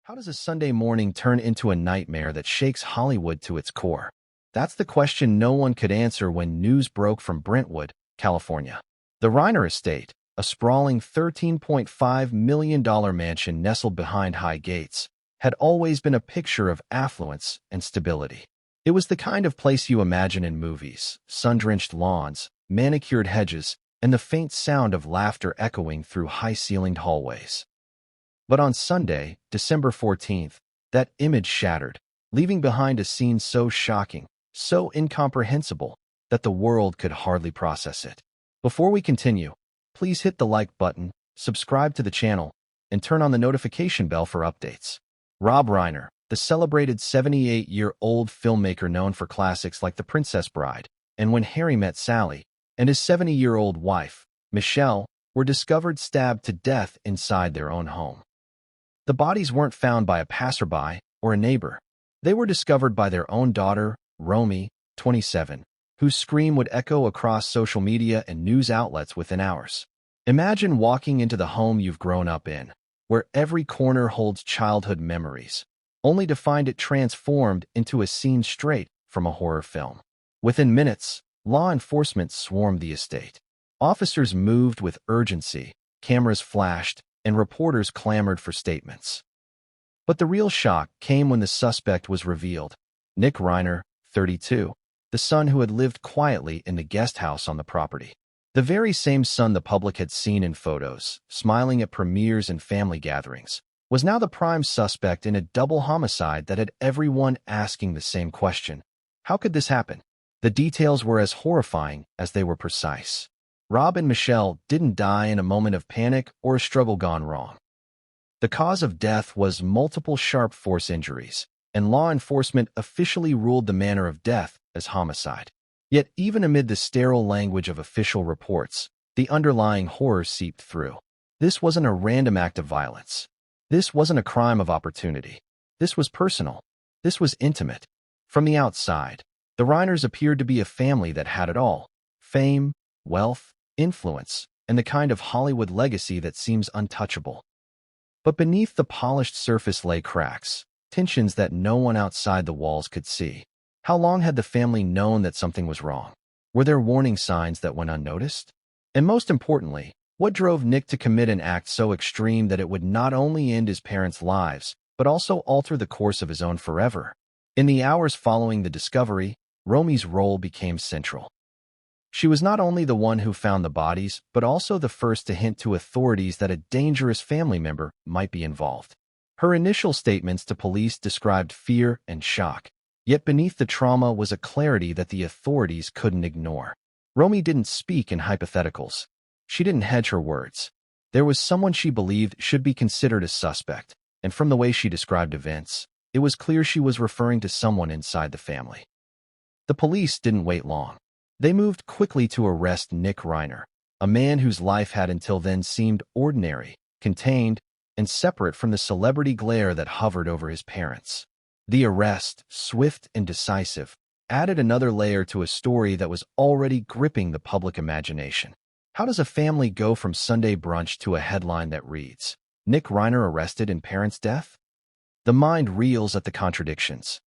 How does a Sunday morning turn into a nightmare that shakes Hollywood to its core? That's the question no one could answer when news broke from Brentwood, California. The Reiner estate, a sprawling $13.5 million mansion nestled behind high gates, had always been a picture of affluence and stability. It was the kind of place you imagine in movies: sun-drenched lawns, manicured hedges, and the faint sound of laughter echoing through high-ceilinged hallways. But on Sunday, December 14th, that image shattered, leaving behind a scene so shocking, so incomprehensible, that the world could hardly process it. Before we continue, please hit the like button, subscribe to the channel, and turn on the notification bell for updates. Rob Reiner, the celebrated 78-year-old filmmaker known for classics like The Princess Bride and When Harry Met Sally, and his 70-year-old wife, Michelle, were discovered stabbed to death inside their own home. The bodies weren't found by a passerby or a neighbor. They were discovered by their own daughter, Romy, 27, whose scream would echo across social media and news outlets within hours. Imagine walking into the home you've grown up in, where every corner holds childhood memories, only to find it transformed into a scene straight from a horror film. Within minutes, law enforcement swarmed the estate. Officers moved with urgency, cameras flashed, and reporters clamored for statements. But the real shock came when the suspect was revealed: Nick Reiner, 32, the son who had lived quietly in the guest house on the property. The very same son the public had seen in photos, smiling at premieres and family gatherings, was now the prime suspect in a double homicide that had everyone asking the same question: how could this happen? The details were as horrifying as they were precise. Rob and Michelle didn't die in a moment of panic or a struggle gone wrong. The cause of death was multiple sharp force injuries, and law enforcement officially ruled the manner of death as homicide. Yet even amid the sterile language of official reports, the underlying horror seeped through. This wasn't a random act of violence. This wasn't a crime of opportunity. This was personal. This was intimate. From the outside, the Reiners appeared to be a family that had it all: fame, wealth, influence, and the kind of Hollywood legacy that seems untouchable. But beneath the polished surface lay cracks, tensions that no one outside the walls could see. How long had the family known that something was wrong? Were there warning signs that went unnoticed? And most importantly, what drove Nick to commit an act so extreme that it would not only end his parents' lives, but also alter the course of his own forever? In the hours following the discovery, Romy's role became central. She was not only the one who found the bodies, but also the first to hint to authorities that a dangerous family member might be involved. Her initial statements to police described fear and shock, yet beneath the trauma was a clarity that the authorities couldn't ignore. Romy didn't speak in hypotheticals. She didn't hedge her words. There was someone she believed should be considered a suspect, and from the way she described events, it was clear she was referring to someone inside the family. The police didn't wait long. They moved quickly to arrest Nick Reiner, a man whose life had until then seemed ordinary, contained, and separate from the celebrity glare that hovered over his parents. The arrest, swift and decisive, added another layer to a story that was already gripping the public imagination. How does a family go from Sunday brunch to a headline that reads, "Nick Reiner arrested in parents' death"? The mind reels at the contradictions.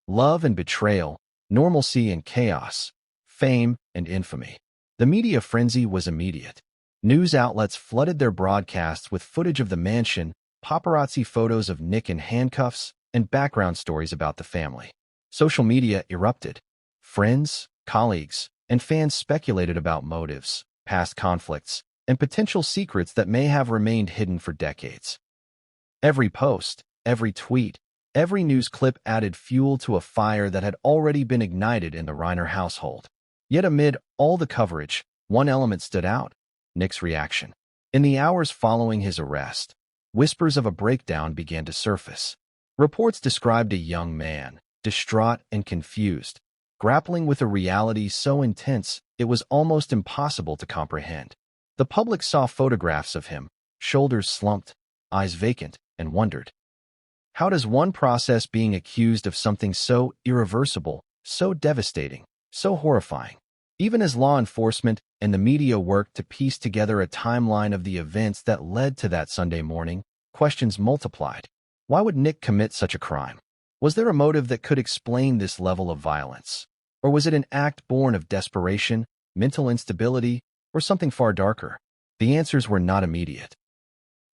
Love and betrayal, normalcy and chaos, fame and infamy. The media frenzy was immediate. News outlets flooded their broadcasts with footage of the mansion, paparazzi photos of Nick in handcuffs, and background stories about the family. Social media erupted. Friends, colleagues, and fans speculated about motives, past conflicts, and potential secrets that may have remained hidden for decades. Every post, every tweet, every news clip added fuel to a fire that had already been ignited in the Reiner household. Yet amid all the coverage, one element stood out: Nick's reaction. In the hours following his arrest, whispers of a breakdown began to surface. Reports described a young man, distraught and confused, grappling with a reality so intense it was almost impossible to comprehend. The public saw photographs of him, shoulders slumped, eyes vacant, and wondered, how does one process being accused of something so irreversible, so devastating, so horrifying? Even as law enforcement and the media worked to piece together a timeline of the events that led to that Sunday morning, questions multiplied. Why would Nick commit such a crime? Was there a motive that could explain this level of violence? Or was it an act born of desperation, mental instability, or something far darker? The answers were not immediate.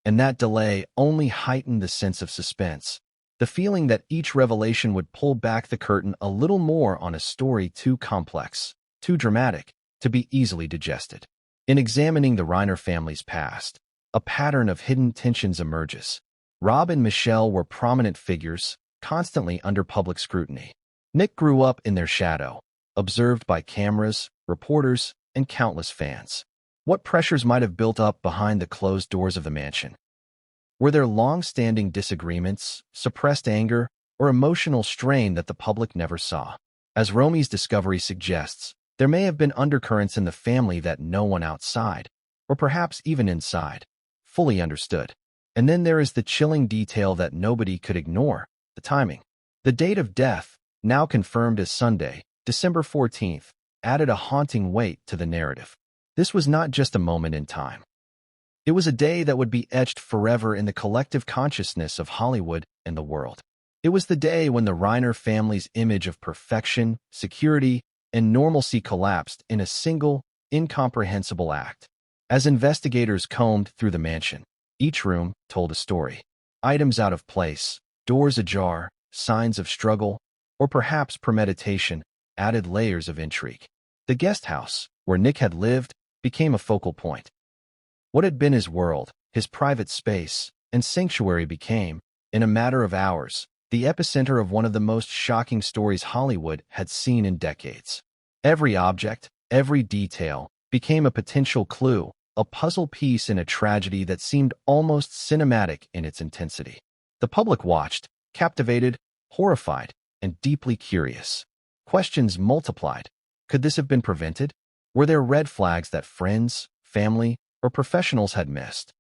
And that delay only heightened the sense of suspense, the feeling that each revelation would pull back the curtain a little more on a story too complex, too dramatic, to be easily digested. In examining the Reiner family's past, a pattern of hidden tensions emerges. Rob and Michelle were prominent figures, constantly under public scrutiny. Nick grew up in their shadow, observed by cameras, reporters, and countless fans. What pressures might have built up behind the closed doors of the mansion? Were there long-standing disagreements, suppressed anger, or emotional strain that the public never saw? As Romy's discovery suggests, there may have been undercurrents in the family that no one outside, or perhaps even inside, fully understood. And then there is the chilling detail that nobody could ignore: the timing. The date of death, now confirmed as Sunday, December 14th, added a haunting weight to the narrative. This was not just a moment in time. It was a day that would be etched forever in the collective consciousness of Hollywood and the world. It was the day when the Reiner family's image of perfection, security, and normalcy collapsed in a single, incomprehensible act. As investigators combed through the mansion, each room told a story. Items out of place, doors ajar, signs of struggle, or perhaps premeditation, added layers of intrigue. The guest house, where Nick had lived, became a focal point. What had been his world, his private space, and sanctuary became, in a matter of hours, the epicenter of one of the most shocking stories Hollywood had seen in decades. Every object, every detail, became a potential clue, a puzzle piece in a tragedy that seemed almost cinematic in its intensity. The public watched, captivated, horrified, and deeply curious. Questions multiplied. Could this have been prevented? Were there red flags that friends, family, or professionals had missed?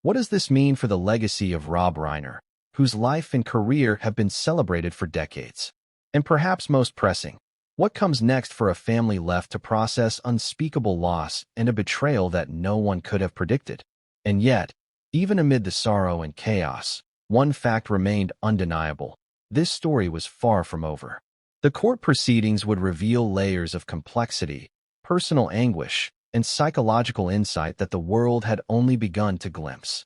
What does this mean for the legacy of Rob Reiner, whose life and career have been celebrated for decades? And perhaps most pressing, what comes next for a family left to process unspeakable loss and a betrayal that no one could have predicted? And yet, even amid the sorrow and chaos, one fact remained undeniable: this story was far from over. The court proceedings would reveal layers of complexity, personal anguish, and psychological insight that the world had only begun to glimpse.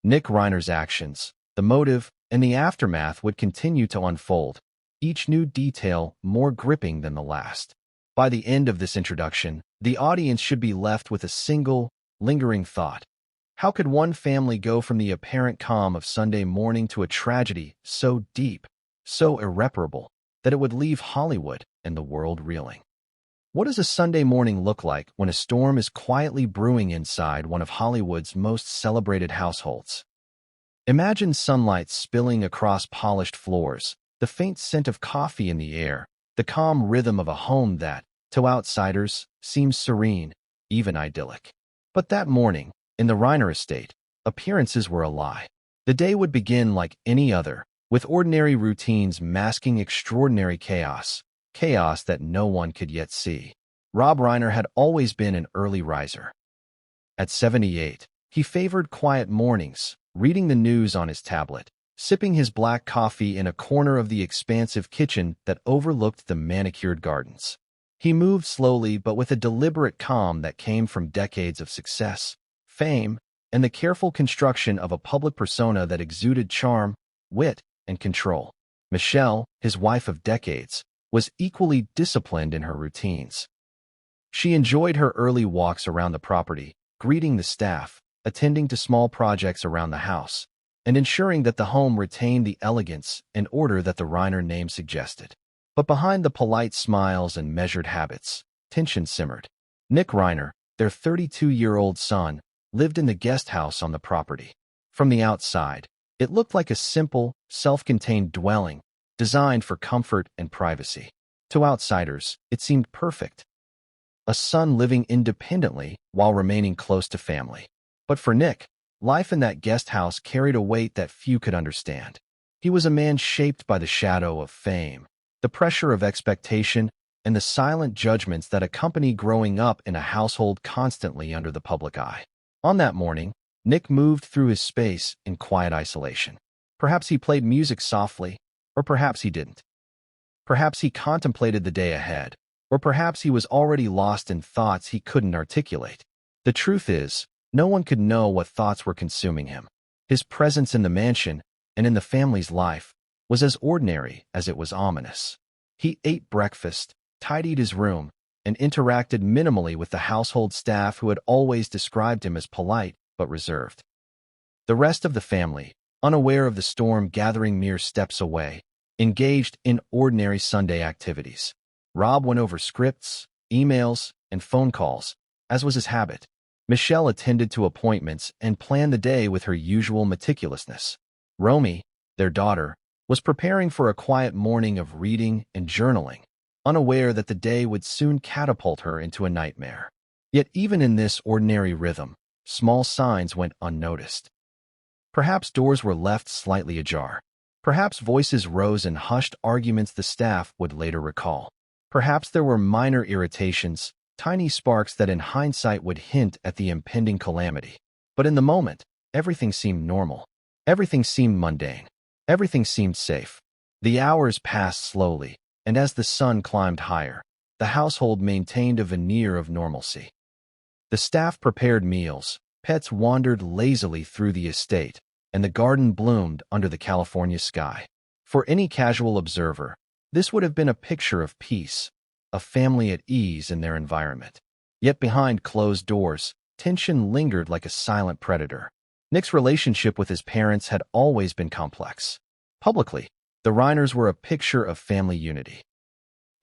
Nick Reiner's actions, the motive, and the aftermath would continue to unfold, each new detail more gripping than the last. By the end of this introduction, the audience should be left with a single, lingering thought. How could one family go from the apparent calm of Sunday morning to a tragedy so deep, so irreparable, that it would leave Hollywood and the world reeling? What does a Sunday morning look like when a storm is quietly brewing inside one of Hollywood's most celebrated households? Imagine sunlight spilling across polished floors, the faint scent of coffee in the air, the calm rhythm of a home that, to outsiders, seems serene, even idyllic. But that morning, in the Reiner estate, appearances were a lie. The day would begin like any other, with ordinary routines masking extraordinary chaos that no one could yet see. Rob Reiner had always been an early riser. At 78, he favored quiet mornings, reading the news on his tablet, sipping his black coffee in a corner of the expansive kitchen that overlooked the manicured gardens. He moved slowly but with a deliberate calm that came from decades of success, fame, and the careful construction of a public persona that exuded charm, wit, and control. Michelle, his wife of decades, was equally disciplined in her routines. She enjoyed her early walks around the property, greeting the staff, attending to small projects around the house, and ensuring that the home retained the elegance and order that the Reiner name suggested. But behind the polite smiles and measured habits, tension simmered. Nick Reiner, their 32-year-old son, lived in the guest house on the property. From the outside, it looked like a simple, self-contained dwelling, designed for comfort and privacy. To outsiders, it seemed perfect. A son living independently while remaining close to family. But for Nick, life in that guest house carried a weight that few could understand. He was a man shaped by the shadow of fame, the pressure of expectation, and the silent judgments that accompany growing up in a household constantly under the public eye. On that morning, Nick moved through his space in quiet isolation. Perhaps he played music softly, or perhaps he didn't. Perhaps he contemplated the day ahead, or perhaps he was already lost in thoughts he couldn't articulate. The truth is, no one could know what thoughts were consuming him. His presence in the mansion, and in the family's life, was as ordinary as it was ominous. He ate breakfast, tidied his room, and interacted minimally with the household staff who had always described him as polite but reserved. The rest of the family, unaware of the storm gathering mere steps away, engaged in ordinary Sunday activities. Rob went over scripts, emails, and phone calls, as was his habit. Michelle attended to appointments and planned the day with her usual meticulousness. Romy, their daughter, was preparing for a quiet morning of reading and journaling, unaware that the day would soon catapult her into a nightmare. Yet even in this ordinary rhythm, small signs went unnoticed. Perhaps doors were left slightly ajar. Perhaps voices rose in hushed arguments the staff would later recall. Perhaps there were minor irritations, tiny sparks that in hindsight would hint at the impending calamity. But in the moment, everything seemed normal. Everything seemed mundane. Everything seemed safe. The hours passed slowly, and as the sun climbed higher, the household maintained a veneer of normalcy. The staff prepared meals, pets wandered lazily through the estate, and the garden bloomed under the California sky. For any casual observer, this would have been a picture of peace, a family at ease in their environment. Yet behind closed doors, tension lingered like a silent predator. Nick's relationship with his parents had always been complex. Publicly, the Reiners were a picture of family unity.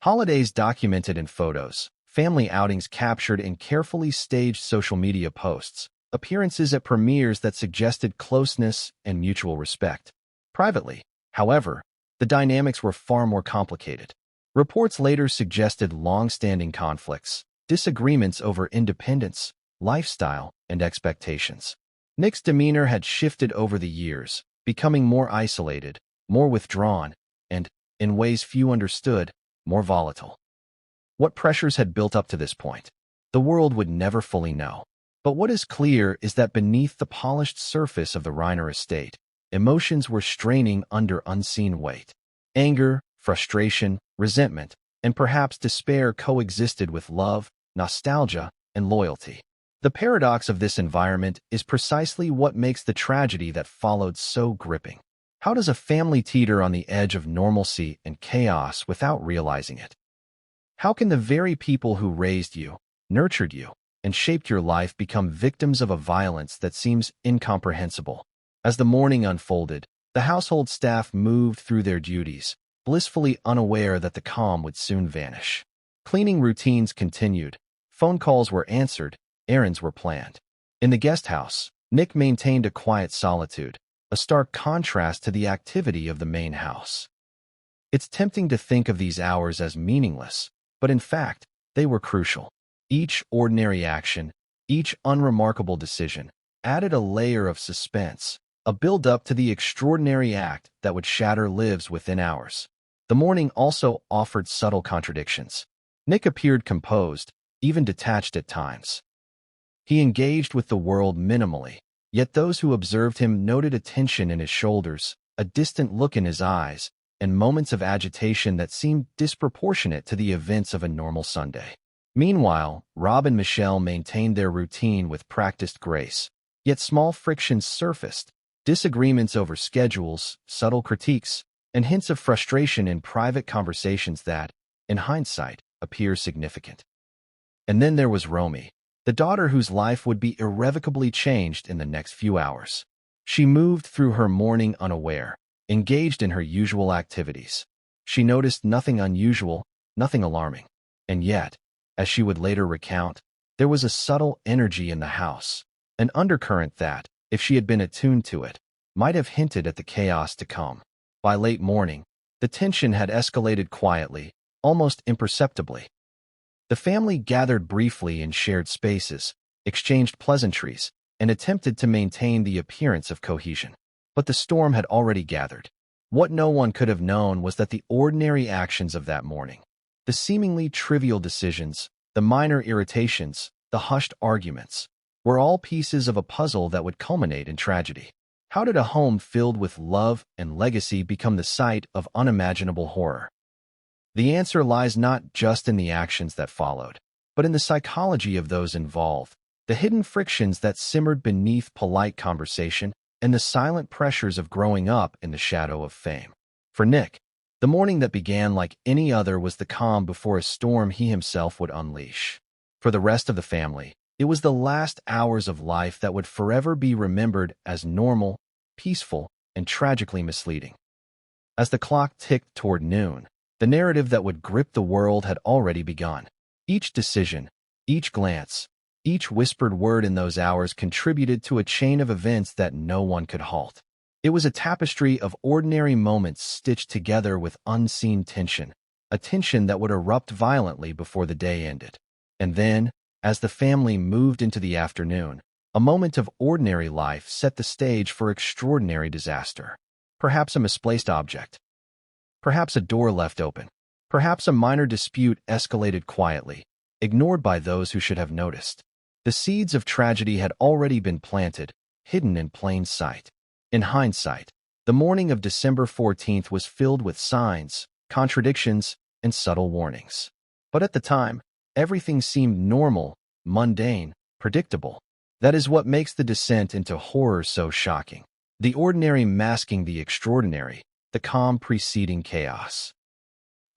Holidays documented in photos, family outings captured in carefully staged social media posts, appearances at premieres that suggested closeness and mutual respect. Privately, however, the dynamics were far more complicated. Reports later suggested long-standing conflicts, disagreements over independence, lifestyle, and expectations. Nick's demeanor had shifted over the years, becoming more isolated, more withdrawn, and, in ways few understood, more volatile. What pressures had built up to this point? The world would never fully know. But what is clear is that beneath the polished surface of the Reiner estate, emotions were straining under unseen weight. Anger, frustration, resentment, and perhaps despair coexisted with love, nostalgia, and loyalty. The paradox of this environment is precisely what makes the tragedy that followed so gripping. How does a family teeter on the edge of normalcy and chaos without realizing it? How can the very people who raised you, nurtured you, and shaped your life become victims of a violence that seems incomprehensible? As the morning unfolded, the household staff moved through their duties, blissfully unaware that the calm would soon vanish. Cleaning routines continued, phone calls were answered, errands were planned. In the guest house, Nick maintained a quiet solitude, a stark contrast to the activity of the main house. It's tempting to think of these hours as meaningless, but in fact, they were crucial. Each ordinary action, each unremarkable decision, added a layer of suspense, a build-up to the extraordinary act that would shatter lives within hours. The morning also offered subtle contradictions. Nick appeared composed, even detached at times. He engaged with the world minimally, yet those who observed him noted a tension in his shoulders, a distant look in his eyes, and moments of agitation that seemed disproportionate to the events of a normal Sunday. Meanwhile, Rob and Michelle maintained their routine with practiced grace, yet small frictions surfaced, disagreements over schedules, subtle critiques, and hints of frustration in private conversations that, in hindsight, appear significant. And then there was Romy, the daughter whose life would be irrevocably changed in the next few hours. She moved through her morning unaware, engaged in her usual activities. She noticed nothing unusual, nothing alarming. And yet, as she would later recount, there was a subtle energy in the house, an undercurrent that, if she had been attuned to it, might have hinted at the chaos to come. By late morning, the tension had escalated quietly, almost imperceptibly. The family gathered briefly in shared spaces, exchanged pleasantries, and attempted to maintain the appearance of cohesion. But the storm had already gathered. What no one could have known was that the ordinary actions of that morning, the seemingly trivial decisions, the minor irritations, the hushed arguments, were all pieces of a puzzle that would culminate in tragedy. How did a home filled with love and legacy become the site of unimaginable horror? The answer lies not just in the actions that followed, but in the psychology of those involved, the hidden frictions that simmered beneath polite conversation, and the silent pressures of growing up in the shadow of fame. For Nick, the morning that began like any other was the calm before a storm he himself would unleash. For the rest of the family, it was the last hours of life that would forever be remembered as normal, peaceful, and tragically misleading. As the clock ticked toward noon, the narrative that would grip the world had already begun. Each decision, each glance, each whispered word in those hours contributed to a chain of events that no one could halt. It was a tapestry of ordinary moments stitched together with unseen tension, a tension that would erupt violently before the day ended. And then, as the family moved into the afternoon, a moment of ordinary life set the stage for extraordinary disaster. Perhaps a misplaced object. Perhaps a door left open. Perhaps a minor dispute escalated quietly, ignored by those who should have noticed. The seeds of tragedy had already been planted, hidden in plain sight. In hindsight, the morning of December 14th was filled with signs, contradictions, and subtle warnings. But at the time, everything seemed normal, mundane, predictable. That is what makes the descent into horror so shocking. The ordinary masking the extraordinary, the calm preceding chaos.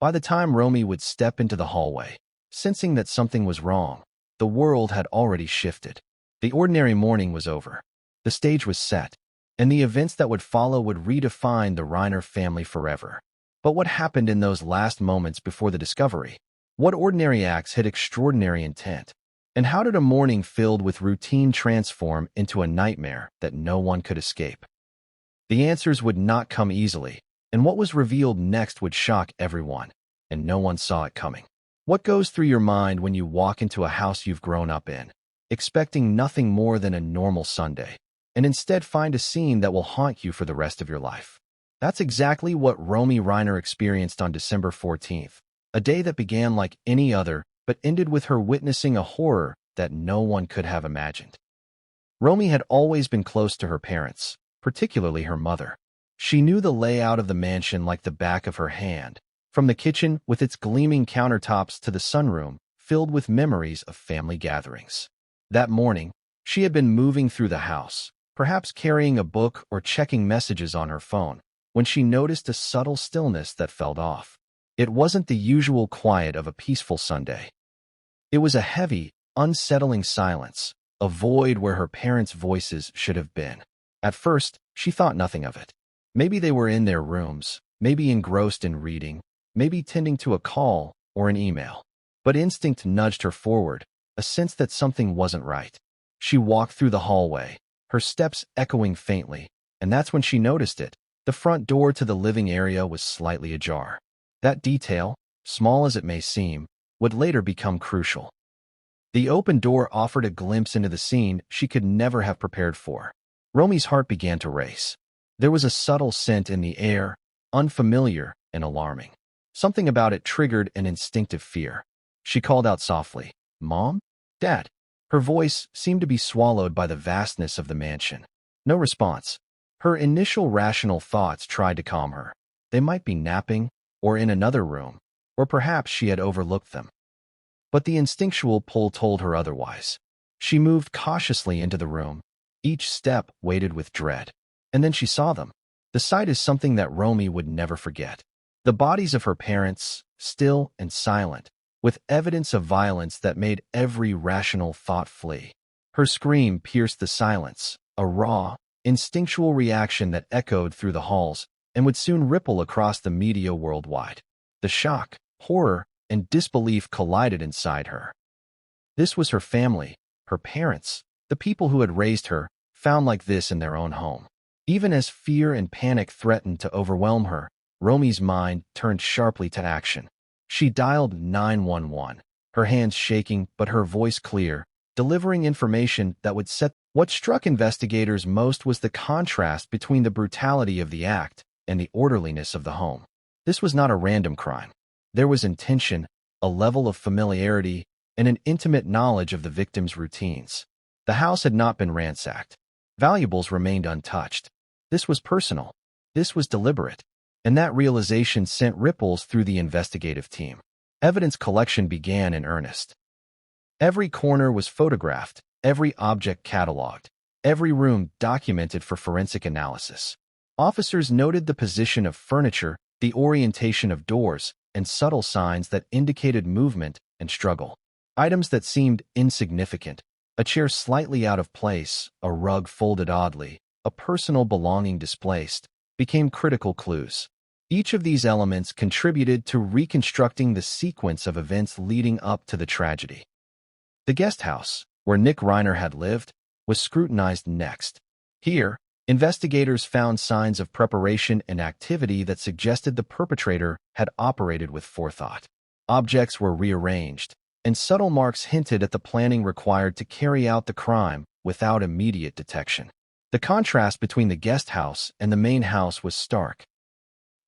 By the time Romy would step into the hallway, sensing that something was wrong, the world had already shifted. The ordinary morning was over. The stage was set, and the events that would follow would redefine the Reiner family forever. But what happened in those last moments before the discovery? What ordinary acts had extraordinary intent? And how did a morning filled with routine transform into a nightmare that no one could escape? The answers would not come easily, and what was revealed next would shock everyone, and no one saw it coming. What goes through your mind when you walk into a house you've grown up in, expecting nothing more than a normal Sunday, and instead find a scene that will haunt you for the rest of your life? That's exactly what Romy Reiner experienced on December 14th, a day that began like any other, but ended with her witnessing a horror that no one could have imagined. Romy had always been close to her parents, particularly her mother. She knew the layout of the mansion like the back of her hand, from the kitchen with its gleaming countertops to the sunroom filled with memories of family gatherings. That morning, she had been moving through the house, perhaps carrying a book or checking messages on her phone, when she noticed a subtle stillness that fell off. It wasn't the usual quiet of a peaceful Sunday. It was a heavy, unsettling silence, a void where her parents' voices should have been. At first, she thought nothing of it. Maybe they were in their rooms, maybe engrossed in reading, maybe tending to a call or an email. But instinct nudged her forward, a sense that something wasn't right. She walked through the hallway, her steps echoing faintly, and that's when she noticed it. The front door to the living area was slightly ajar. That detail, small as it may seem, would later become crucial. The open door offered a glimpse into the scene she could never have prepared for. Romy's heart began to race. There was a subtle scent in the air, unfamiliar and alarming. Something about it triggered an instinctive fear. She called out softly, "Mom? Dad?" Her voice seemed to be swallowed by the vastness of the mansion. No response. Her initial rational thoughts tried to calm her. They might be napping, or in another room, or perhaps she had overlooked them. But the instinctual pull told her otherwise. She moved cautiously into the room, each step weighted with dread. And then she saw them. The sight is something that Romy would never forget. The bodies of her parents, still and silent, with evidence of violence that made every rational thought flee. Her scream pierced the silence, a raw, instinctual reaction that echoed through the halls and would soon ripple across the media worldwide. The shock, horror, and disbelief collided inside her. This was her family, her parents, the people who had raised her, found like this in their own home. Even as fear and panic threatened to overwhelm her, Romy's mind turned sharply to action. She dialed 911, her hands shaking but her voice clear, delivering information that would set. What struck investigators most was the contrast between the brutality of the act and the orderliness of the home. This was not a random crime. There was intention, a level of familiarity, and an intimate knowledge of the victim's routines. The house had not been ransacked. Valuables remained untouched. This was personal. This was deliberate. And that realization sent ripples through the investigative team. Evidence collection began in earnest. Every corner was photographed, every object cataloged, every room documented for forensic analysis. Officers noted the position of furniture, the orientation of doors, and subtle signs that indicated movement and struggle. Items that seemed insignificant, a chair slightly out of place, a rug folded oddly, a personal belonging displaced, became critical clues. Each of these elements contributed to reconstructing the sequence of events leading up to the tragedy. The guest house, where Nick Reiner had lived, was scrutinized next. Here, investigators found signs of preparation and activity that suggested the perpetrator had operated with forethought. Objects were rearranged, and subtle marks hinted at the planning required to carry out the crime without immediate detection. The contrast between the guest house and the main house was stark.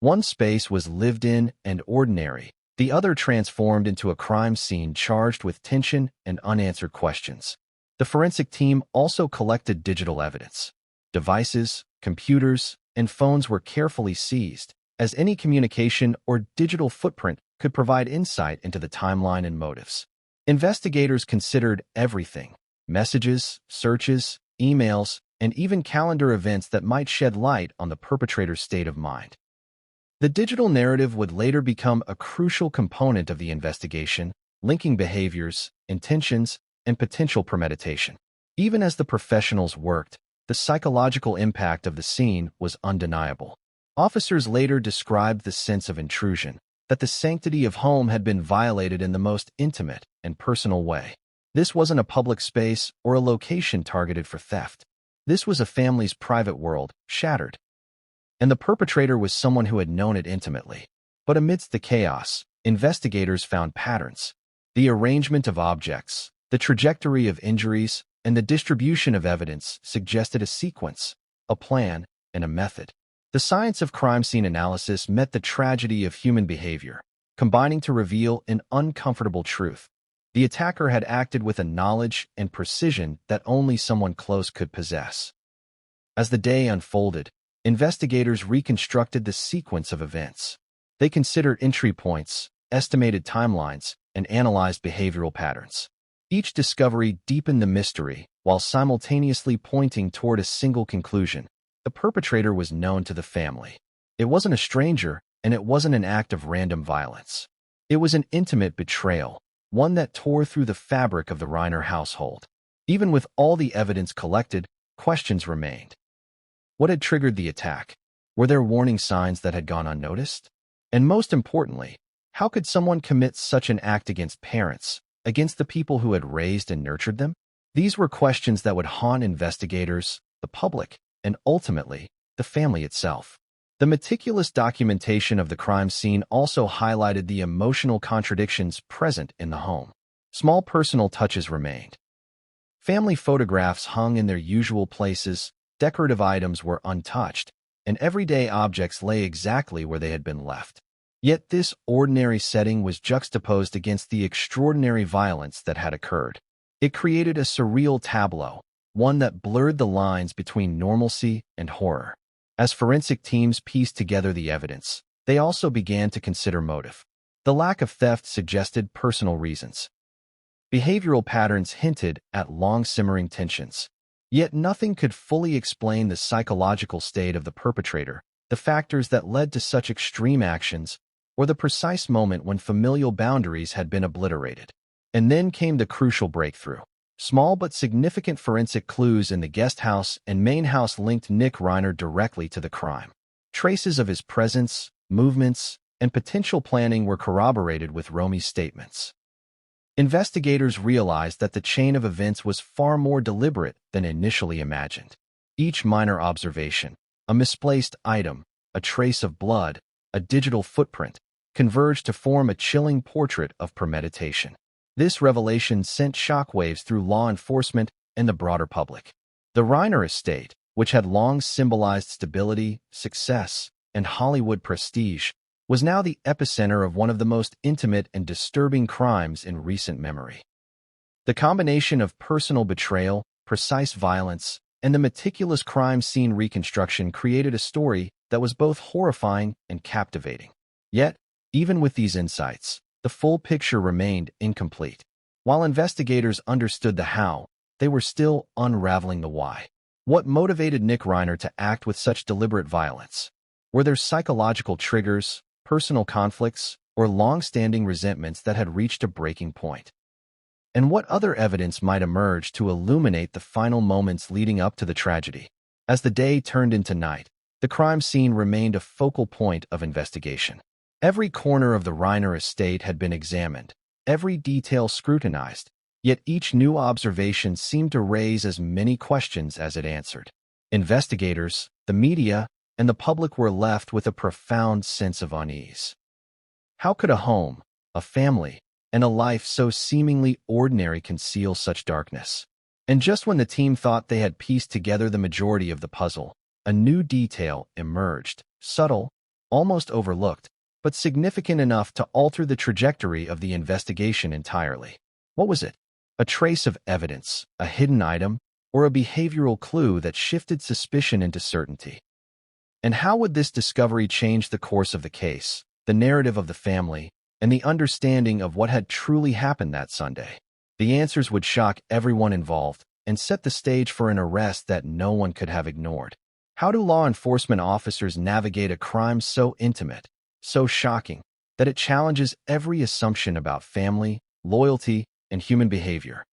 One space was lived in and ordinary, the other transformed into a crime scene charged with tension and unanswered questions. The forensic team also collected digital evidence. Devices, computers, and phones were carefully seized, as any communication or digital footprint could provide insight into the timeline and motives. Investigators considered everything: messages, searches, emails, and even calendar events that might shed light on the perpetrator's state of mind. The digital narrative would later become a crucial component of the investigation, linking behaviors, intentions, and potential premeditation. Even as the professionals worked, the psychological impact of the scene was undeniable. Officers later described the sense of intrusion, that the sanctity of home had been violated in the most intimate and personal way. This wasn't a public space or a location targeted for theft. This was a family's private world, shattered. And the perpetrator was someone who had known it intimately. But amidst the chaos, investigators found patterns. The arrangement of objects, the trajectory of injuries, and the distribution of evidence suggested a sequence, a plan, and a method. The science of crime scene analysis met the tragedy of human behavior, combining to reveal an uncomfortable truth. The attacker had acted with a knowledge and precision that only someone close could possess. As the day unfolded, investigators reconstructed the sequence of events. They considered entry points, estimated timelines, and analyzed behavioral patterns. Each discovery deepened the mystery while simultaneously pointing toward a single conclusion: the perpetrator was known to the family. It wasn't a stranger, and it wasn't an act of random violence. It was an intimate betrayal, one that tore through the fabric of the Reiner household. Even with all the evidence collected, questions remained. What had triggered the attack? Were there warning signs that had gone unnoticed? And most importantly, how could someone commit such an act against parents, against the people who had raised and nurtured them? These were questions that would haunt investigators, the public, and ultimately, the family itself. The meticulous documentation of the crime scene also highlighted the emotional contradictions present in the home. Small personal touches remained. Family photographs hung in their usual places, decorative items were untouched, and everyday objects lay exactly where they had been left. Yet this ordinary setting was juxtaposed against the extraordinary violence that had occurred. It created a surreal tableau, one that blurred the lines between normalcy and horror. As forensic teams pieced together the evidence, they also began to consider motive. The lack of theft suggested personal reasons. Behavioral patterns hinted at long-simmering tensions. Yet nothing could fully explain the psychological state of the perpetrator, the factors that led to such extreme actions, or the precise moment when familial boundaries had been obliterated. And then came the crucial breakthrough. Small but significant forensic clues in the guest house and main house linked Nick Reiner directly to the crime. Traces of his presence, movements, and potential planning were corroborated with Romy's statements. Investigators realized that the chain of events was far more deliberate than initially imagined. Each minor observation, a misplaced item, a trace of blood, a digital footprint, converged to form a chilling portrait of premeditation. This revelation sent shockwaves through law enforcement and the broader public. The Reiner estate, which had long symbolized stability, success, and Hollywood prestige, was now the epicenter of one of the most intimate and disturbing crimes in recent memory. The combination of personal betrayal, precise violence, and the meticulous crime scene reconstruction created a story that was both horrifying and captivating. Yet, even with these insights, the full picture remained incomplete. While investigators understood the how, they were still unraveling the why. What motivated Nick Reiner to act with such deliberate violence? Were there psychological triggers, personal conflicts, or long-standing resentments that had reached a breaking point? And what other evidence might emerge to illuminate the final moments leading up to the tragedy? As the day turned into night, the crime scene remained a focal point of investigation. Every corner of the Reiner estate had been examined, every detail scrutinized, yet each new observation seemed to raise as many questions as it answered. Investigators, the media, and the public were left with a profound sense of unease. How could a home, a family, and a life so seemingly ordinary conceal such darkness? And just when the team thought they had pieced together the majority of the puzzle, a new detail emerged, subtle, almost overlooked, but significant enough to alter the trajectory of the investigation entirely. What was it? A trace of evidence, a hidden item, or a behavioral clue that shifted suspicion into certainty? And how would this discovery change the course of the case, the narrative of the family, and the understanding of what had truly happened that Sunday? The answers would shock everyone involved and set the stage for an arrest that no one could have ignored. How do law enforcement officers navigate a crime so intimate, so shocking, that it challenges every assumption about family, loyalty, and human behavior?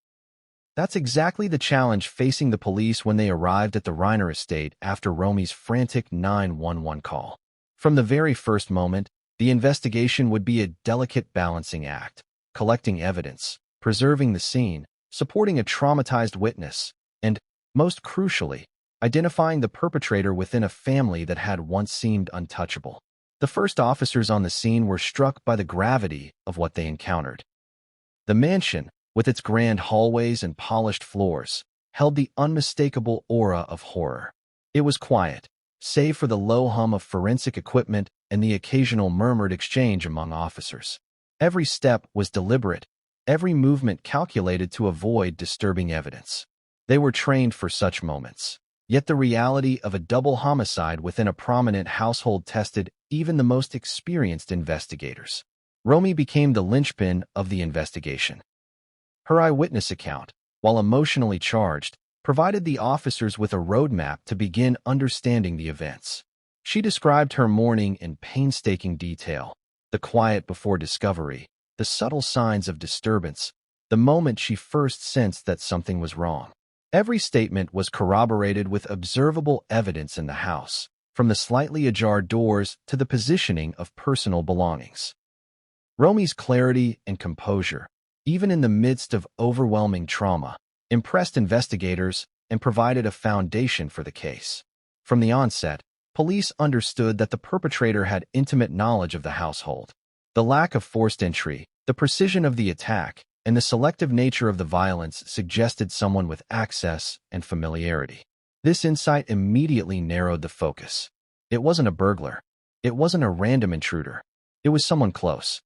That's exactly the challenge facing the police when they arrived at the Reiner estate after Romy's frantic 911 call. From the very first moment, the investigation would be a delicate balancing act, collecting evidence, preserving the scene, supporting a traumatized witness, and, most crucially, identifying the perpetrator within a family that had once seemed untouchable. The first officers on the scene were struck by the gravity of what they encountered. The mansion, with its grand hallways and polished floors, held the unmistakable aura of horror. It was quiet, save for the low hum of forensic equipment and the occasional murmured exchange among officers. Every step was deliberate, every movement calculated to avoid disturbing evidence. They were trained for such moments. Yet the reality of a double homicide within a prominent household tested even the most experienced investigators. Romy became the linchpin of the investigation. Her eyewitness account, while emotionally charged, provided the officers with a roadmap to begin understanding the events. She described her morning in painstaking detail, the quiet before discovery, the subtle signs of disturbance, the moment she first sensed that something was wrong. Every statement was corroborated with observable evidence in the house, from the slightly ajar doors to the positioning of personal belongings. Romy's clarity and composure, even in the midst of overwhelming trauma, impressed investigators and provided a foundation for the case. From the onset, police understood that the perpetrator had intimate knowledge of the household. The lack of forced entry, the precision of the attack, and the selective nature of the violence suggested someone with access and familiarity. This insight immediately narrowed the focus. It wasn't a burglar. It wasn't a random intruder. It was someone close.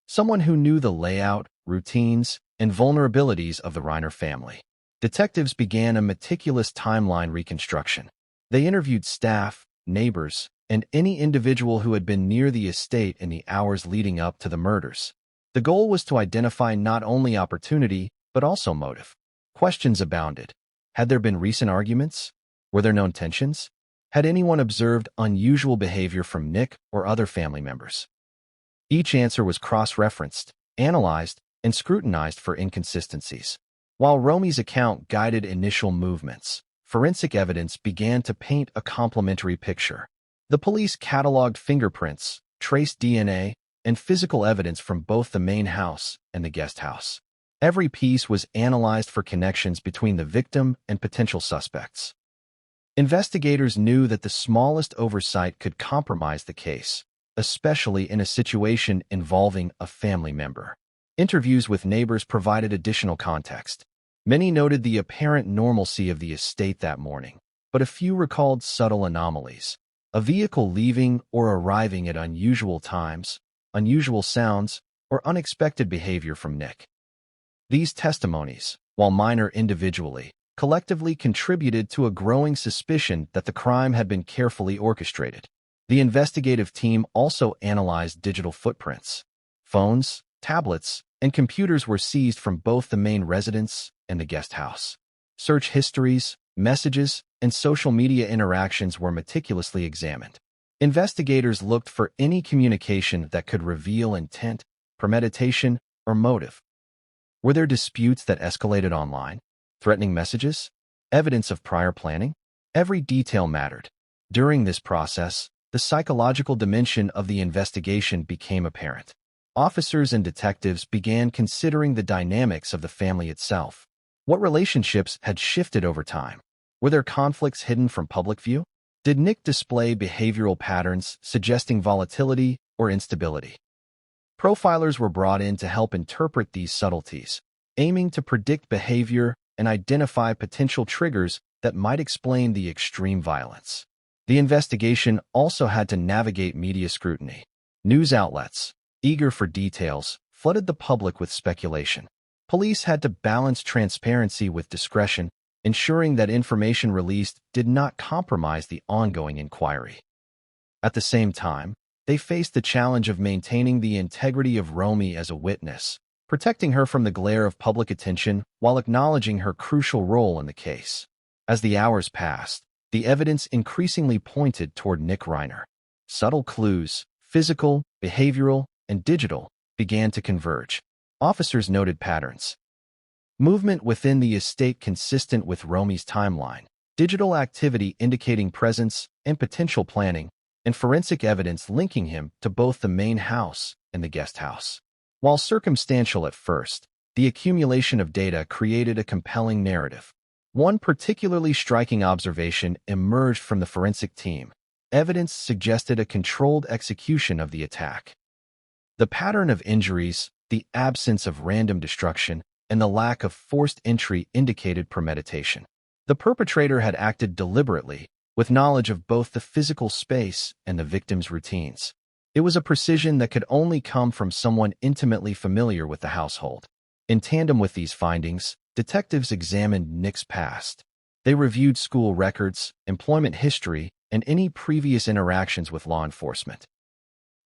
Someone who knew the layout, routines, and vulnerabilities of the Reiner family. Detectives began a meticulous timeline reconstruction. They interviewed staff, neighbors, and any individual who had been near the estate in the hours leading up to the murders. The goal was to identify not only opportunity, but also motive. Questions abounded. Had there been recent arguments? Were there known tensions? Had anyone observed unusual behavior from Nick or other family members? Each answer was cross-referenced, analyzed, and scrutinized for inconsistencies. While Romy's account guided initial movements, forensic evidence began to paint a complementary picture. The police cataloged fingerprints, traced DNA, and physical evidence from both the main house and the guest house. Every piece was analyzed for connections between the victim and potential suspects. Investigators knew that the smallest oversight could compromise the case, especially in a situation involving a family member. Interviews with neighbors provided additional context. Many noted the apparent normalcy of the estate that morning, but a few recalled subtle anomalies. A vehicle leaving or arriving at unusual times, unusual sounds, or unexpected behavior from Nick. These testimonies, while minor individually, collectively contributed to a growing suspicion that the crime had been carefully orchestrated. The investigative team also analyzed digital footprints. Phones, tablets, and computers were seized from both the main residence and the guest house. Search histories, messages, and social media interactions were meticulously examined. Investigators looked for any communication that could reveal intent, premeditation, or motive. Were there disputes that escalated online? Threatening messages? Evidence of prior planning? Every detail mattered. During this process, the psychological dimension of the investigation became apparent. Officers and detectives began considering the dynamics of the family itself. What relationships had shifted over time? Were there conflicts hidden from public view? Did Nick display behavioral patterns suggesting volatility or instability? Profilers were brought in to help interpret these subtleties, aiming to predict behavior and identify potential triggers that might explain the extreme violence. The investigation also had to navigate media scrutiny. News outlets, eager for details, flooded the public with speculation. Police had to balance transparency with discretion, ensuring that information released did not compromise the ongoing inquiry. At the same time, they faced the challenge of maintaining the integrity of Romy as a witness, protecting her from the glare of public attention while acknowledging her crucial role in the case. As the hours passed, the evidence increasingly pointed toward Nick Reiner. Subtle clues, physical, behavioral, and digital, began to converge. Officers noted patterns. Movement within the estate consistent with Romy's timeline, digital activity indicating presence and potential planning, and forensic evidence linking him to both the main house and the guest house. While circumstantial at first, the accumulation of data created a compelling narrative. One particularly striking observation emerged from the forensic team. Evidence suggested a controlled execution of the attack. The pattern of injuries, the absence of random destruction, and the lack of forced entry indicated premeditation. The perpetrator had acted deliberately, with knowledge of both the physical space and the victim's routines. It was a precision that could only come from someone intimately familiar with the household. In tandem with these findings, detectives examined Nick's past. They reviewed school records, employment history, and any previous interactions with law enforcement.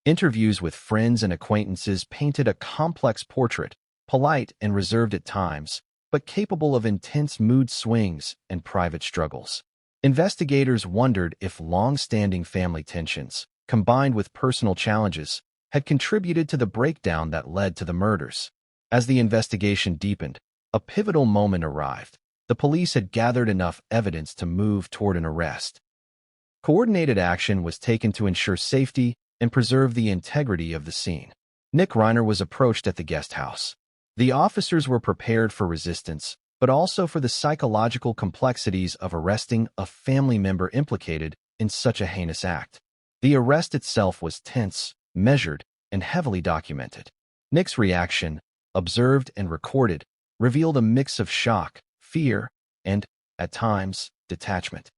Interviews with friends and acquaintances painted a complex portrait, polite and reserved at times, but capable of intense mood swings and private struggles. Investigators wondered if long-standing family tensions, combined with personal challenges, had contributed to the breakdown that led to the murders. As the investigation deepened, a pivotal moment arrived. The police had gathered enough evidence to move toward an arrest. Coordinated action was taken to ensure safety and preserve the integrity of the scene. Nick Reiner was approached at the guest house. The officers were prepared for resistance, but also for the psychological complexities of arresting a family member implicated in such a heinous act. The arrest itself was tense, measured, and heavily documented. Nick's reaction, observed and recorded, revealed a mix of shock, fear, and, at times, detachment.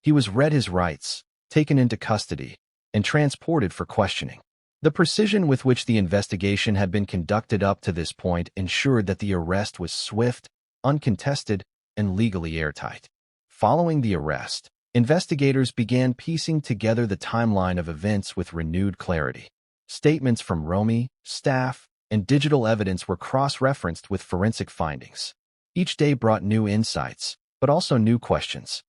He was read his rights, taken into custody, and transported for questioning. The precision with which the investigation had been conducted up to this point ensured that the arrest was swift, uncontested, and legally airtight. Following the arrest, investigators began piecing together the timeline of events with renewed clarity. Statements from Romy, staff, and digital evidence were cross-referenced with forensic findings. Each day brought new insights, but also new questions.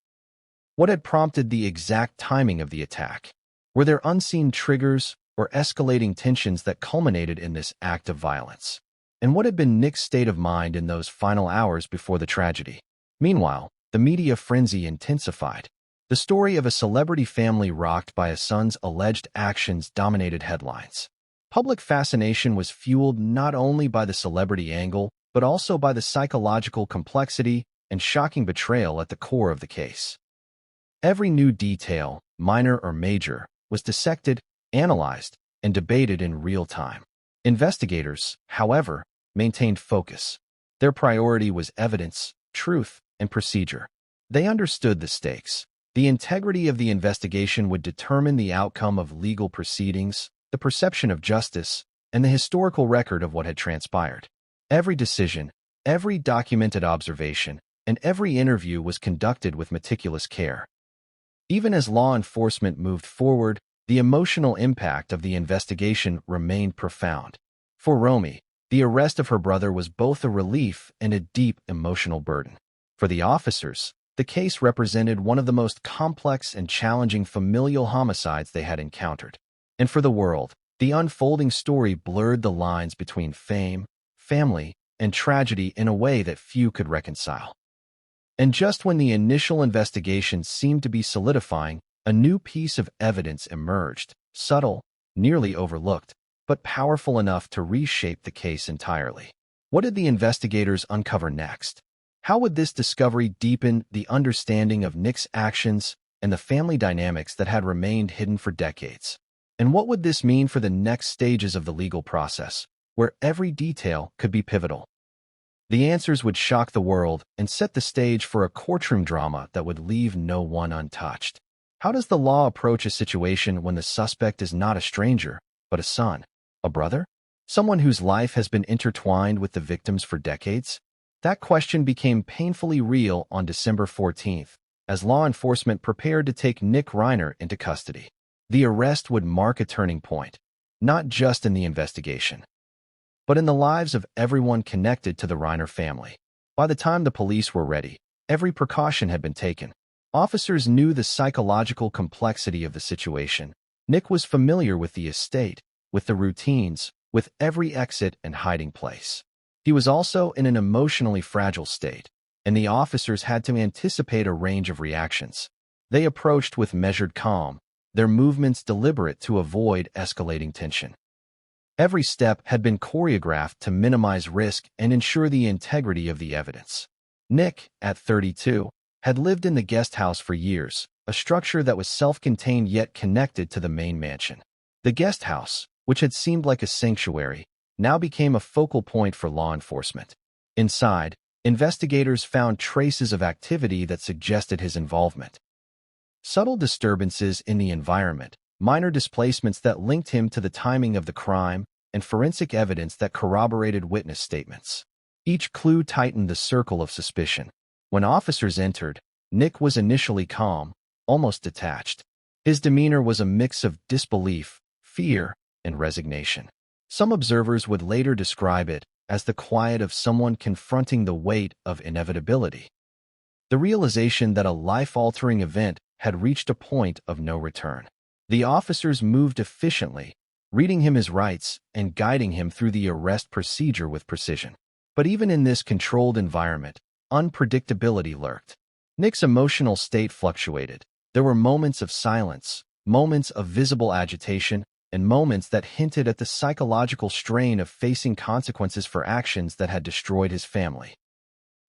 What had prompted the exact timing of the attack? Were there unseen triggers or escalating tensions that culminated in this act of violence? And what had been Nick's state of mind in those final hours before the tragedy? Meanwhile, the media frenzy intensified. The story of a celebrity family rocked by a son's alleged actions dominated headlines. Public fascination was fueled not only by the celebrity angle, but also by the psychological complexity and shocking betrayal at the core of the case. Every new detail, minor or major, was dissected, analyzed, and debated in real time. Investigators, however, maintained focus. Their priority was evidence, truth, and procedure. They understood the stakes. The integrity of the investigation would determine the outcome of legal proceedings, the perception of justice, and the historical record of what had transpired. Every decision, every documented observation, and every interview was conducted with meticulous care. Even as law enforcement moved forward, the emotional impact of the investigation remained profound. For Romy, the arrest of her brother was both a relief and a deep emotional burden. For the officers, the case represented one of the most complex and challenging familial homicides they had encountered. And for the world, the unfolding story blurred the lines between fame, family, and tragedy in a way that few could reconcile. And just when the initial investigation seemed to be solidifying, a new piece of evidence emerged, subtle, nearly overlooked, but powerful enough to reshape the case entirely. What did the investigators uncover next? How would this discovery deepen the understanding of Nick's actions and the family dynamics that had remained hidden for decades? And what would this mean for the next stages of the legal process, where every detail could be pivotal? The answers would shock the world and set the stage for a courtroom drama that would leave no one untouched. How does the law approach a situation when the suspect is not a stranger, but a son, a brother, someone whose life has been intertwined with the victims for decades? That question became painfully real on December 14th, as law enforcement prepared to take Nick Reiner into custody. The arrest would mark a turning point, not just in the investigation, but in the lives of everyone connected to the Reiner family. By the time the police were ready, every precaution had been taken. Officers knew the psychological complexity of the situation. Nick was familiar with the estate, with the routines, with every exit and hiding place. He was also in an emotionally fragile state, and the officers had to anticipate a range of reactions. They approached with measured calm, their movements deliberate to avoid escalating tension. Every step had been choreographed to minimize risk and ensure the integrity of the evidence. Nick, at 32, had lived in the guest house for years, a structure that was self-contained yet connected to the main mansion. The guest house, which had seemed like a sanctuary, now became a focal point for law enforcement. Inside, investigators found traces of activity that suggested his involvement. Subtle disturbances in the environment, minor displacements that linked him to the timing of the crime, and forensic evidence that corroborated witness statements. Each clue tightened the circle of suspicion. When officers entered, Nick was initially calm, almost detached. His demeanor was a mix of disbelief, fear, and resignation. Some observers would later describe it as the quiet of someone confronting the weight of inevitability. The realization that a life-altering event had reached a point of no return. The officers moved efficiently, reading him his rights and guiding him through the arrest procedure with precision. But even in this controlled environment, unpredictability lurked. Nick's emotional state fluctuated. There were moments of silence, moments of visible agitation, and moments that hinted at the psychological strain of facing consequences for actions that had destroyed his family.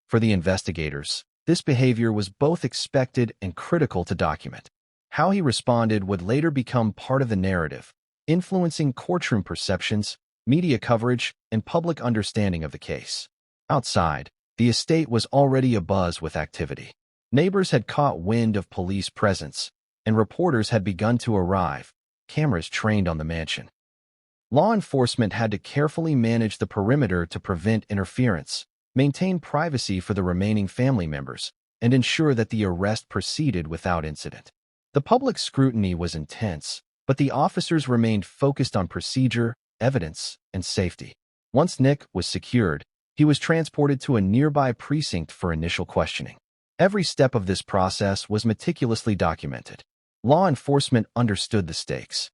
For the investigators, this behavior was both expected and critical to document. How he responded would later become part of the narrative, influencing courtroom perceptions, media coverage, and public understanding of the case. Outside, the estate was already abuzz with activity. Neighbors had caught wind of police presence, and reporters had begun to arrive, cameras trained on the mansion. Law enforcement had to carefully manage the perimeter to prevent interference, maintain privacy for the remaining family members, and ensure that the arrest proceeded without incident. The public scrutiny was intense, but the officers remained focused on procedure, evidence, and safety. Once Nick was secured, he was transported to a nearby precinct for initial questioning. Every step of this process was meticulously documented. Law enforcement understood the stakes.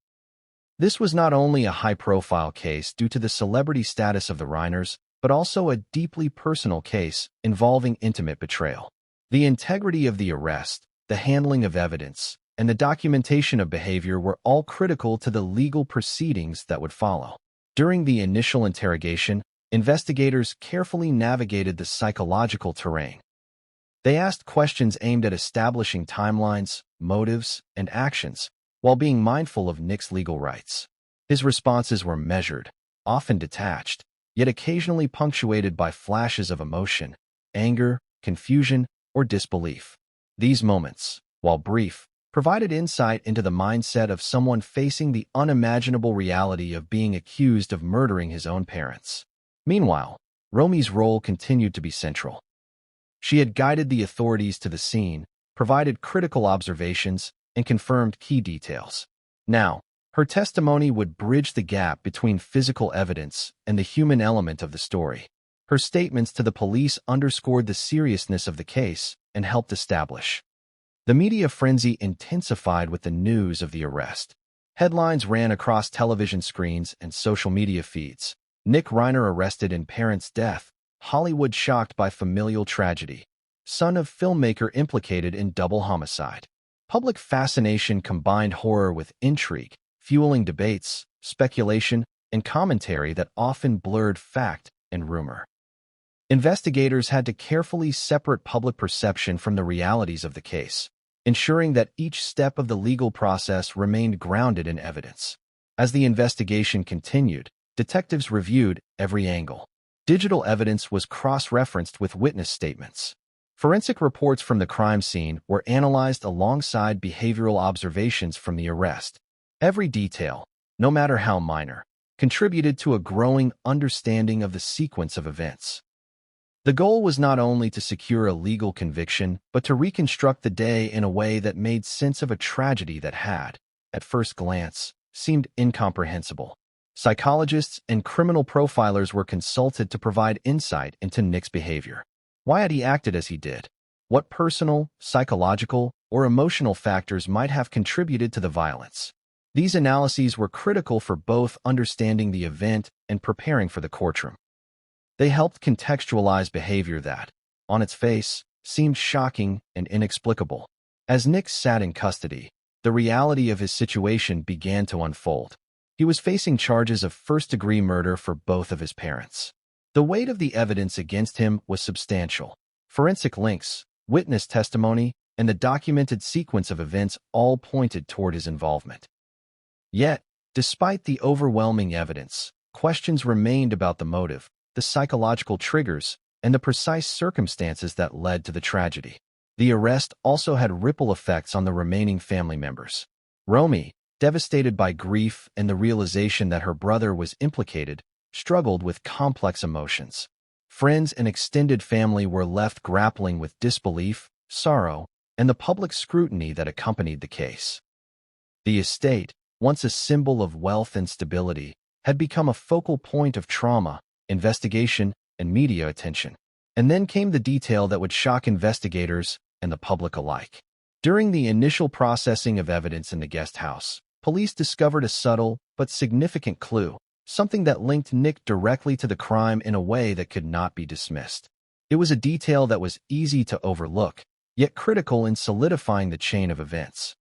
This was not only a high-profile case due to the celebrity status of the Reiners, but also a deeply personal case involving intimate betrayal. The integrity of the arrest, the handling of evidence, and the documentation of behavior were all critical to the legal proceedings that would follow. During the initial interrogation, investigators carefully navigated the psychological terrain. They asked questions aimed at establishing timelines, motives, and actions, while being mindful of Nick's legal rights. His responses were measured, often detached, yet occasionally punctuated by flashes of emotion, anger, confusion, or disbelief. These moments, while brief, provided insight into the mindset of someone facing the unimaginable reality of being accused of murdering his own parents. Meanwhile, Romy's role continued to be central. She had guided the authorities to the scene, provided critical observations, and confirmed key details. Now, her testimony would bridge the gap between physical evidence and the human element of the story. Her statements to the police underscored the seriousness of the case and helped establish. The media frenzy intensified with the news of the arrest. Headlines ran across television screens and social media feeds. Nick Reiner arrested in parent's death. Hollywood shocked by familial tragedy. Son of filmmaker implicated in double homicide. Public fascination combined horror with intrigue, fueling debates, speculation, and commentary that often blurred fact and rumor. Investigators had to carefully separate public perception from the realities of the case, ensuring that each step of the legal process remained grounded in evidence. As the investigation continued, detectives reviewed every angle. Digital evidence was cross-referenced with witness statements. Forensic reports from the crime scene were analyzed alongside behavioral observations from the arrest. Every detail, no matter how minor, contributed to a growing understanding of the sequence of events. The goal was not only to secure a legal conviction, but to reconstruct the day in a way that made sense of a tragedy that had, at first glance, seemed incomprehensible. Psychologists and criminal profilers were consulted to provide insight into Nick's behavior. Why had he acted as he did? What personal, psychological, or emotional factors might have contributed to the violence? These analyses were critical for both understanding the event and preparing for the courtroom. They helped contextualize behavior that, on its face, seemed shocking and inexplicable. As Nick sat in custody, the reality of his situation began to unfold. He was facing charges of first-degree murder for both of his parents. The weight of the evidence against him was substantial. Forensic links, witness testimony, and the documented sequence of events all pointed toward his involvement. Yet, despite the overwhelming evidence, questions remained about the motive, the psychological triggers, and the precise circumstances that led to the tragedy. The arrest also had ripple effects on the remaining family members. Romy, devastated by grief and the realization that her brother was implicated, struggled with complex emotions. Friends and extended family were left grappling with disbelief, sorrow, and the public scrutiny that accompanied the case. The estate, once a symbol of wealth and stability, had become a focal point of trauma, investigation, and media attention. And then came the detail that would shock investigators and the public alike. During the initial processing of evidence in the guest house, police discovered a subtle but significant clue, something that linked Nick directly to the crime in a way that could not be dismissed. It was a detail that was easy to overlook, yet critical in solidifying the chain of events.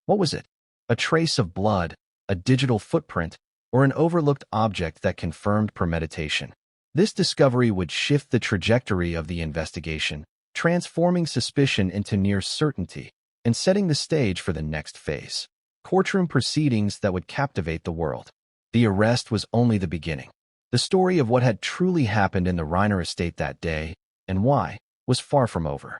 What was it? A trace of blood, a digital footprint, or an overlooked object that confirmed premeditation? This discovery would shift the trajectory of the investigation, transforming suspicion into near certainty and setting the stage for the next phase. Courtroom proceedings that would captivate the world. The arrest was only the beginning. The story of what had truly happened in the Reiner estate that day, and why, was far from over.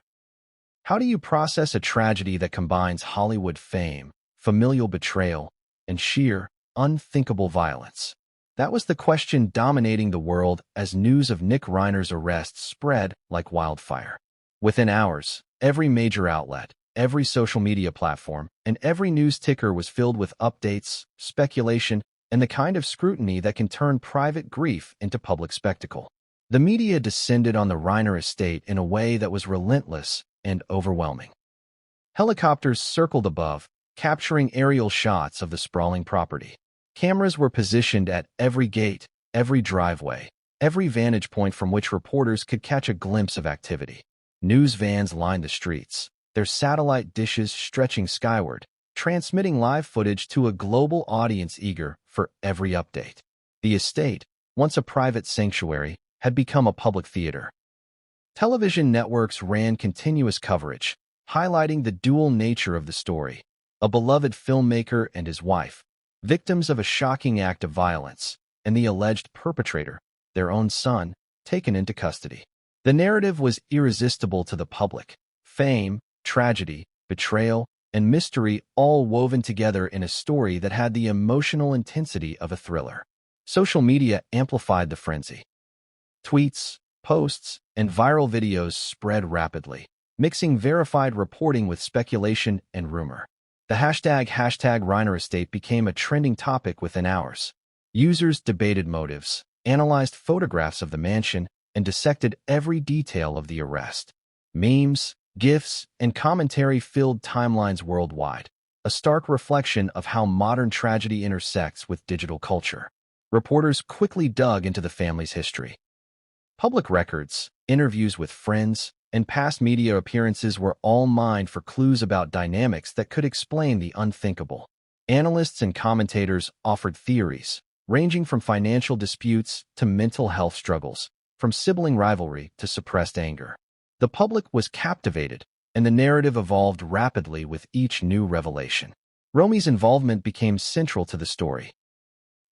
How do you process a tragedy that combines Hollywood fame, familial betrayal, and sheer, unthinkable violence? That was the question dominating the world as news of Nick Reiner's arrest spread like wildfire. Within hours, every major outlet, every social media platform, and every news ticker was filled with updates, speculation, and the kind of scrutiny that can turn private grief into public spectacle. The media descended on the Reiner estate in a way that was relentless and overwhelming. Helicopters circled above, capturing aerial shots of the sprawling property. Cameras were positioned at every gate, every driveway, every vantage point from which reporters could catch a glimpse of activity. News vans lined the streets, their satellite dishes stretching skyward, transmitting live footage to a global audience eager for every update. The estate, once a private sanctuary, had become a public theater. Television networks ran continuous coverage, highlighting the dual nature of the story. A beloved filmmaker and his wife, victims of a shocking act of violence, and the alleged perpetrator, their own son, taken into custody. The narrative was irresistible to the public. Fame, tragedy, betrayal, and mystery all woven together in a story that had the emotional intensity of a thriller. Social media amplified the frenzy. Tweets, posts, and viral videos spread rapidly, mixing verified reporting with speculation and rumor. The hashtag Reiner estate became a trending topic within hours. Users debated motives, analyzed photographs of the mansion, and dissected every detail of the arrest. Memes, GIFs, and commentary filled timelines worldwide, a stark reflection of how modern tragedy intersects with digital culture. Reporters quickly dug into the family's history. Public records, interviews with friends, and past media appearances were all mined for clues about dynamics that could explain the unthinkable. Analysts and commentators offered theories, ranging from financial disputes to mental health struggles, from sibling rivalry to suppressed anger. The public was captivated, and the narrative evolved rapidly with each new revelation. Romy's involvement became central to the story.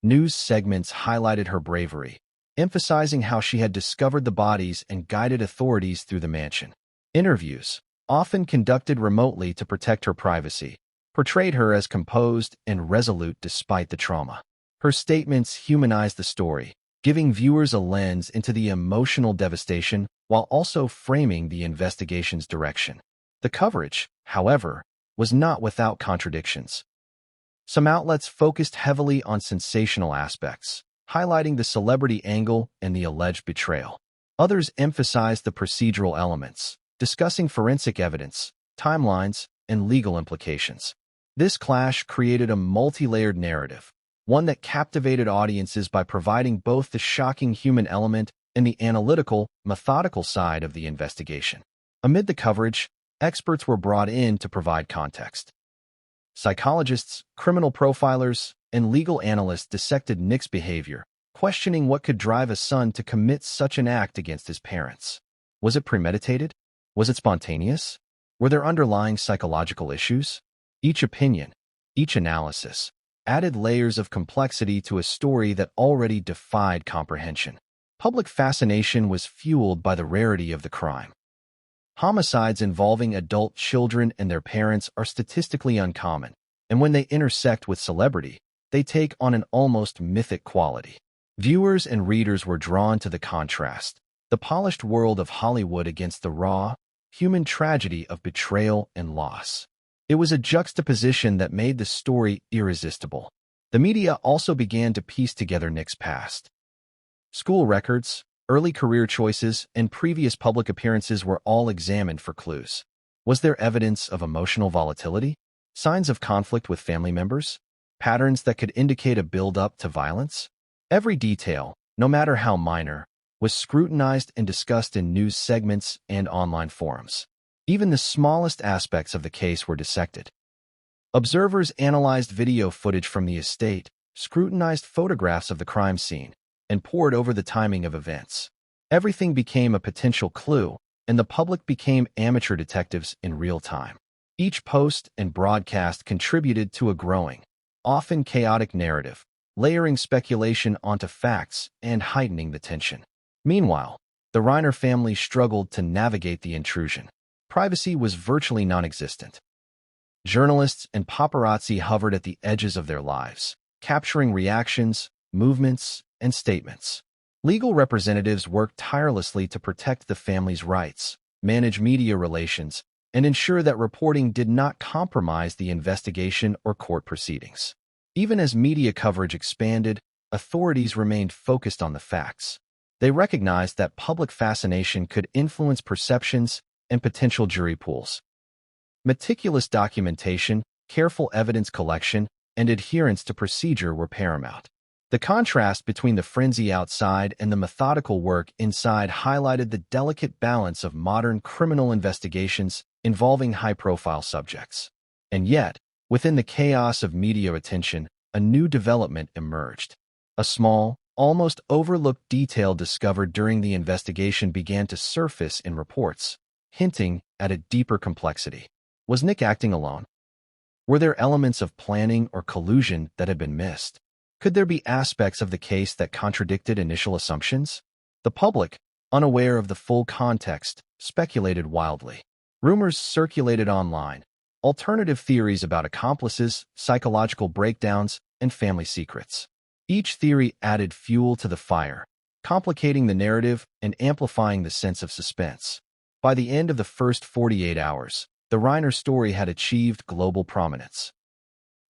News segments highlighted her bravery, emphasizing how she had discovered the bodies and guided authorities through the mansion. Interviews, often conducted remotely to protect her privacy, portrayed her as composed and resolute despite the trauma. Her statements humanized the story, giving viewers a lens into the emotional devastation while also framing the investigation's direction. The coverage, however, was not without contradictions. Some outlets focused heavily on sensational aspects, highlighting the celebrity angle and the alleged betrayal. Others emphasized the procedural elements, discussing forensic evidence, timelines, and legal implications. This clash created a multi-layered narrative, one that captivated audiences by providing both the shocking human element and the analytical, methodical side of the investigation. Amid the coverage, experts were brought in to provide context. Psychologists, criminal profilers, and legal analysts dissected Nick's behavior, questioning what could drive a son to commit such an act against his parents. Was it premeditated? Was it spontaneous? Were there underlying psychological issues? Each opinion, each analysis, added layers of complexity to a story that already defied comprehension. Public fascination was fueled by the rarity of the crime. Homicides involving adult children and their parents are statistically uncommon, and when they intersect with celebrity, they take on an almost mythic quality. Viewers and readers were drawn to the contrast, the polished world of Hollywood against the raw, human tragedy of betrayal and loss. It was a juxtaposition that made the story irresistible. The media also began to piece together Nick's past. School records, early career choices, and previous public appearances were all examined for clues. Was there evidence of emotional volatility? Signs of conflict with family members? Patterns that could indicate a build-up to violence? Every detail, no matter how minor, was scrutinized and discussed in news segments and online forums. Even the smallest aspects of the case were dissected. Observers analyzed video footage from the estate, scrutinized photographs of the crime scene, and pored over the timing of events. Everything became a potential clue, and the public became amateur detectives in real time. Each post and broadcast contributed to a growing, often chaotic narrative, layering speculation onto facts and heightening the tension. Meanwhile, the Reiner family struggled to navigate the intrusion. Privacy was virtually non-existent. Journalists and paparazzi hovered at the edges of their lives, capturing reactions, movements, and statements. Legal representatives worked tirelessly to protect the family's rights, manage media relations, and ensure that reporting did not compromise the investigation or court proceedings. Even as media coverage expanded, authorities remained focused on the facts. They recognized that public fascination could influence perceptions and potential jury pools. Meticulous documentation, careful evidence collection, and adherence to procedure were paramount. The contrast between the frenzy outside and the methodical work inside highlighted the delicate balance of modern criminal investigations involving high-profile subjects. And yet, within the chaos of media attention, a new development emerged. A small, almost overlooked detail discovered during the investigation began to surface in reports, hinting at a deeper complexity. Was Nick acting alone? Were there elements of planning or collusion that had been missed? Could there be aspects of the case that contradicted initial assumptions? The public, unaware of the full context, speculated wildly. Rumors circulated online, alternative theories about accomplices, psychological breakdowns, and family secrets. Each theory added fuel to the fire, complicating the narrative and amplifying the sense of suspense. By the end of the first 48 hours, the Reiner story had achieved global prominence.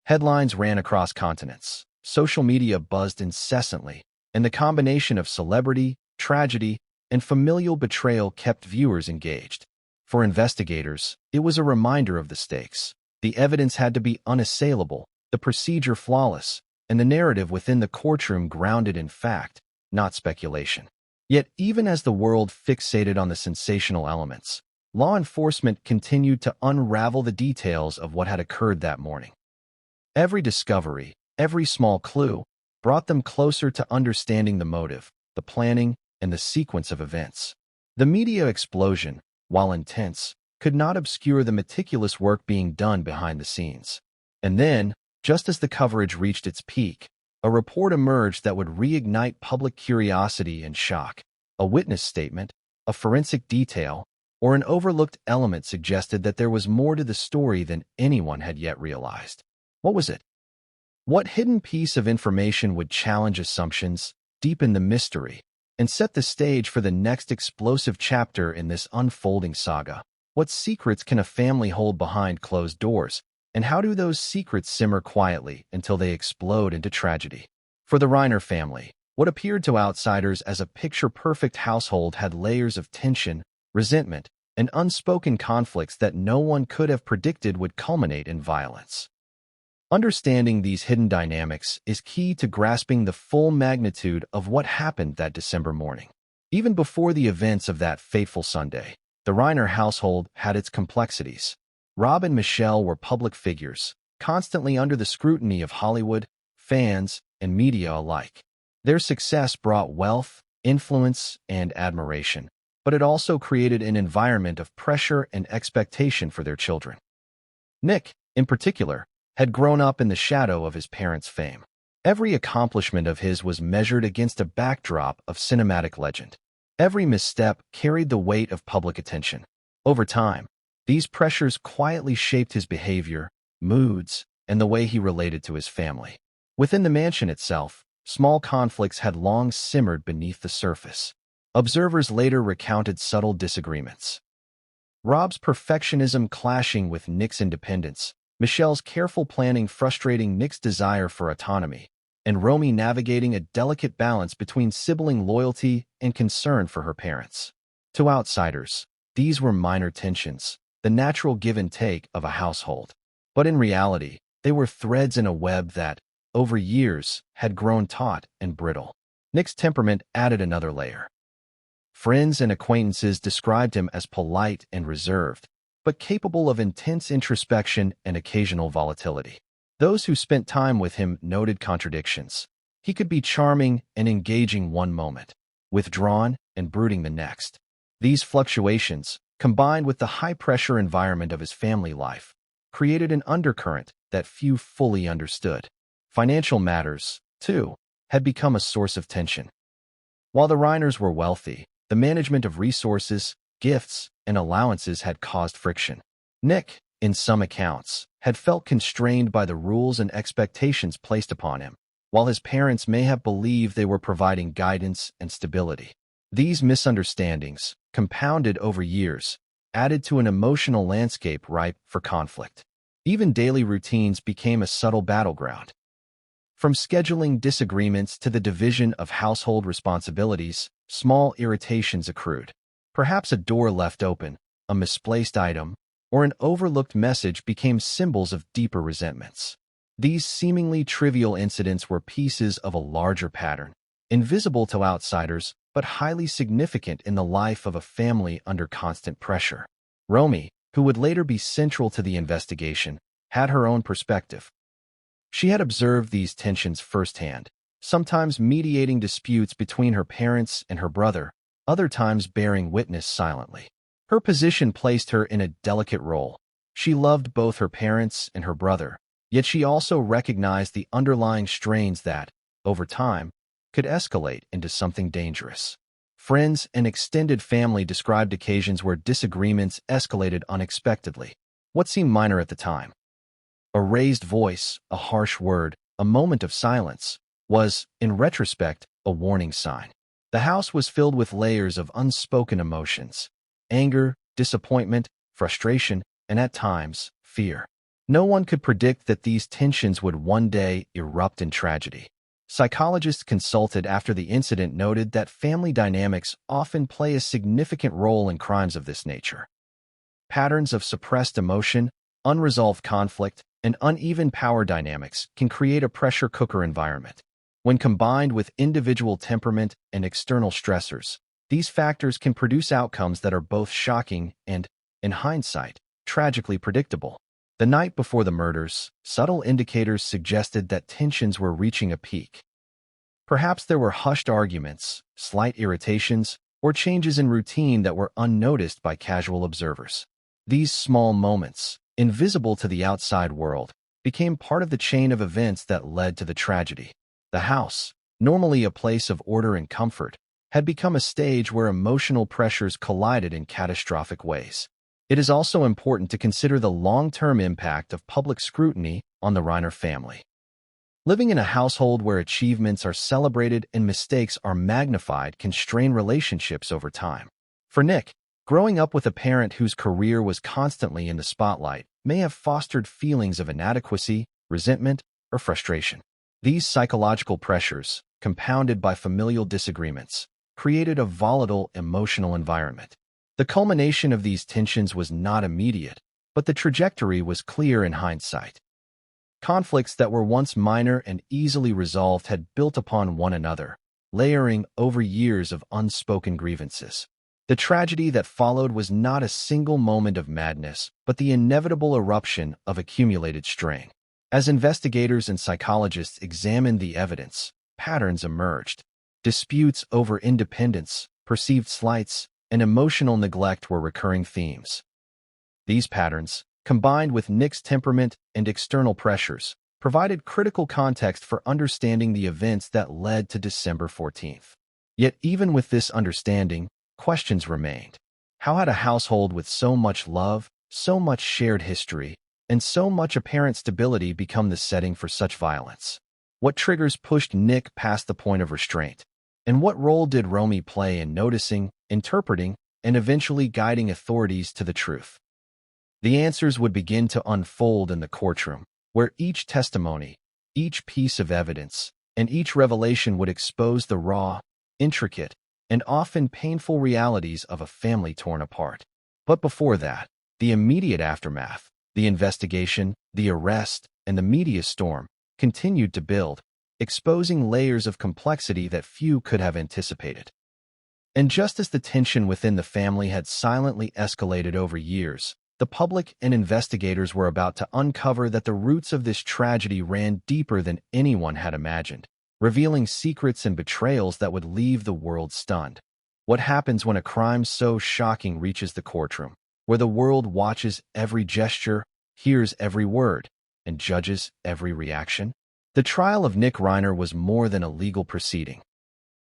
Headlines ran across continents, social media buzzed incessantly, and the combination of celebrity, tragedy, and familial betrayal kept viewers engaged. For investigators, it was a reminder of the stakes. The evidence had to be unassailable, the procedure flawless, and the narrative within the courtroom grounded in fact, not speculation. Yet, even as the world fixated on the sensational elements, law enforcement continued to unravel the details of what had occurred that morning. Every discovery, every small clue, brought them closer to understanding the motive, the planning, and the sequence of events. The media explosion, while intense, could not obscure the meticulous work being done behind the scenes. And then, just as the coverage reached its peak, a report emerged that would reignite public curiosity and shock. A witness statement, a forensic detail, or an overlooked element suggested that there was more to the story than anyone had yet realized. What was it? What hidden piece of information would challenge assumptions, deepen the mystery, and set the stage for the next explosive chapter in this unfolding saga? What secrets can a family hold behind closed doors, and how do those secrets simmer quietly until they explode into tragedy? For the Reiner family, what appeared to outsiders as a picture-perfect household had layers of tension, resentment, and unspoken conflicts that no one could have predicted would culminate in violence. Understanding these hidden dynamics is key to grasping the full magnitude of what happened that December morning. Even before the events of that fateful Sunday, the Reiner household had its complexities. Rob and Michelle were public figures, constantly under the scrutiny of Hollywood, fans, and media alike. Their success brought wealth, influence, and admiration, but it also created an environment of pressure and expectation for their children. Nick, in particular, had grown up in the shadow of his parents' fame. Every accomplishment of his was measured against a backdrop of cinematic legend. Every misstep carried the weight of public attention. Over time, these pressures quietly shaped his behavior, moods, and the way he related to his family. Within the mansion itself, small conflicts had long simmered beneath the surface. Observers later recounted subtle disagreements. Rob's perfectionism clashing with Nick's independence, Michelle's careful planning frustrating Nick's desire for autonomy, and Romy navigating a delicate balance between sibling loyalty and concern for her parents. To outsiders, these were minor tensions, the natural give and take of a household. But in reality, they were threads in a web that, over years, had grown taut and brittle. Nick's temperament added another layer. Friends and acquaintances described him as polite and reserved, but capable of intense introspection and occasional volatility. Those who spent time with him noted contradictions. He could be charming and engaging one moment, withdrawn and brooding the next. These fluctuations, combined with the high-pressure environment of his family life, created an undercurrent that few fully understood. Financial matters, too, had become a source of tension. While the Reiners were wealthy, the management of resources, gifts, and allowances had caused friction. Nick, in some accounts, had felt constrained by the rules and expectations placed upon him, while his parents may have believed they were providing guidance and stability. These misunderstandings, compounded over years, added to an emotional landscape ripe for conflict. Even daily routines became a subtle battleground. From scheduling disagreements to the division of household responsibilities, small irritations accrued. Perhaps a door left open, a misplaced item, or an overlooked message became symbols of deeper resentments. These seemingly trivial incidents were pieces of a larger pattern, invisible to outsiders but highly significant in the life of a family under constant pressure. Romy, who would later be central to the investigation, had her own perspective. She had observed these tensions firsthand, sometimes mediating disputes between her parents and her brother, other times bearing witness silently. Her position placed her in a delicate role. She loved both her parents and her brother, yet she also recognized the underlying strains that, over time, could escalate into something dangerous. Friends and extended family described occasions where disagreements escalated unexpectedly. What seemed minor at the time, a raised voice, a harsh word, a moment of silence, was, in retrospect, a warning sign. The house was filled with layers of unspoken emotions: anger, disappointment, frustration, and at times, fear. No one could predict that these tensions would one day erupt in tragedy. Psychologists consulted after the incident noted that family dynamics often play a significant role in crimes of this nature. Patterns of suppressed emotion, unresolved conflict, and uneven power dynamics can create a pressure cooker environment. When combined with individual temperament and external stressors, these factors can produce outcomes that are both shocking and, in hindsight, tragically predictable. The night before the murders, subtle indicators suggested that tensions were reaching a peak. Perhaps there were hushed arguments, slight irritations, or changes in routine that were unnoticed by casual observers. These small moments, invisible to the outside world, became part of the chain of events that led to the tragedy. The house, normally a place of order and comfort, had become a stage where emotional pressures collided in catastrophic ways. It is also important to consider the long-term impact of public scrutiny on the Reiner family. Living in a household where achievements are celebrated and mistakes are magnified can strain relationships over time. For Nick, growing up with a parent whose career was constantly in the spotlight may have fostered feelings of inadequacy, resentment, or frustration. These psychological pressures, compounded by familial disagreements, created a volatile emotional environment. The culmination of these tensions was not immediate, but the trajectory was clear in hindsight. Conflicts that were once minor and easily resolved had built upon one another, layering over years of unspoken grievances. The tragedy that followed was not a single moment of madness, but the inevitable eruption of accumulated strain. As investigators and psychologists examined the evidence, patterns emerged. Disputes over independence, perceived slights, and emotional neglect were recurring themes. These patterns, combined with Nick's temperament and external pressures, provided critical context for understanding the events that led to December 14th. Yet even with this understanding, questions remained. How had a household with so much love, so much shared history, and so much apparent stability become the setting for such violence? What triggers pushed Nick past the point of restraint? And what role did Romy play in noticing, interpreting, and eventually guiding authorities to the truth? The answers would begin to unfold in the courtroom, where each testimony, each piece of evidence, and each revelation would expose the raw, intricate, and often painful realities of a family torn apart. But before that, the immediate aftermath, the investigation, the arrest, and the media storm continued to build, exposing layers of complexity that few could have anticipated. And just as the tension within the family had silently escalated over years, the public and investigators were about to uncover that the roots of this tragedy ran deeper than anyone had imagined, revealing secrets and betrayals that would leave the world stunned. What happens when a crime so shocking reaches the courtroom, where the world watches every gesture, hears every word, and judges every reaction? The trial of Nick Reiner was more than a legal proceeding.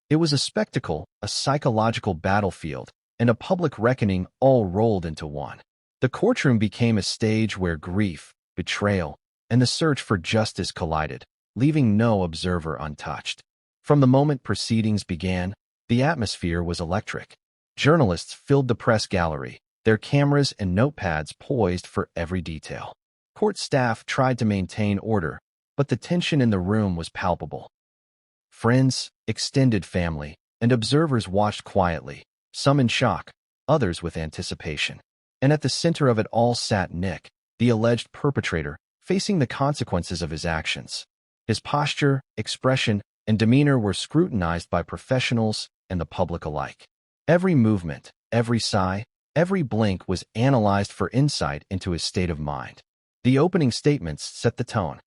It was a spectacle, a psychological battlefield, and a public reckoning all rolled into one. The courtroom became a stage where grief, betrayal, and the search for justice collided, leaving no observer untouched. From the moment proceedings began, the atmosphere was electric. Journalists filled the press gallery, their cameras and notepads poised for every detail. Court staff tried to maintain order, but the tension in the room was palpable. Friends, extended family, and observers watched quietly, some in shock, others with anticipation. And at the center of it all sat Nick, the alleged perpetrator, facing the consequences of his actions. His posture, expression, and demeanor were scrutinized by professionals and the public alike. Every movement, every sigh, every blink was analyzed for insight into his state of mind. The opening statements set the tone.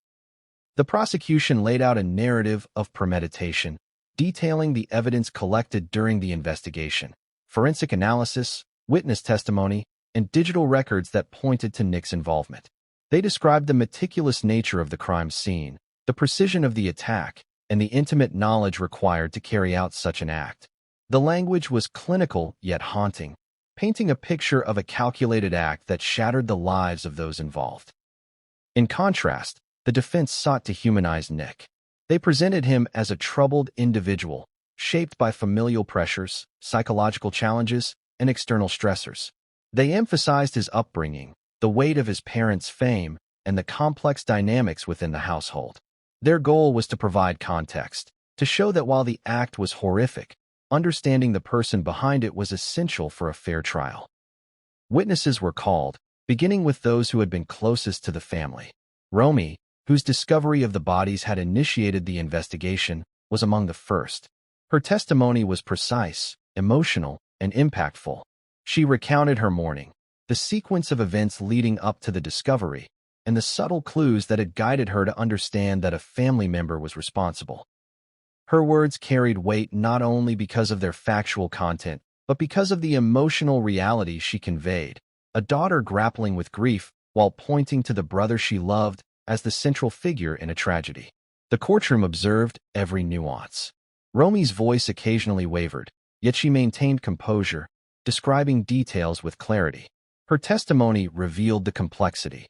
The prosecution laid out a narrative of premeditation, detailing the evidence collected during the investigation, forensic analysis, witness testimony, and digital records that pointed to Nick's involvement. They described the meticulous nature of the crime scene, the precision of the attack, and the intimate knowledge required to carry out such an act. The language was clinical yet haunting, painting a picture of a calculated act that shattered the lives of those involved. In contrast, the defense sought to humanize Nick. They presented him as a troubled individual, shaped by familial pressures, psychological challenges, and external stressors. They emphasized his upbringing, the weight of his parents' fame, and the complex dynamics within the household. Their goal was to provide context, to show that while the act was horrific, understanding the person behind it was essential for a fair trial. Witnesses were called, beginning with those who had been closest to the family. Romy, whose discovery of the bodies had initiated the investigation, was among the first. Her testimony was precise, emotional, and impactful. She recounted her morning, the sequence of events leading up to the discovery, and the subtle clues that had guided her to understand that a family member was responsible. Her words carried weight not only because of their factual content, but because of the emotional reality she conveyed, a daughter grappling with grief while pointing to the brother she loved as the central figure in a tragedy. The courtroom observed every nuance. Romy's voice occasionally wavered, yet she maintained composure, describing details with clarity. Her testimony revealed the complexity,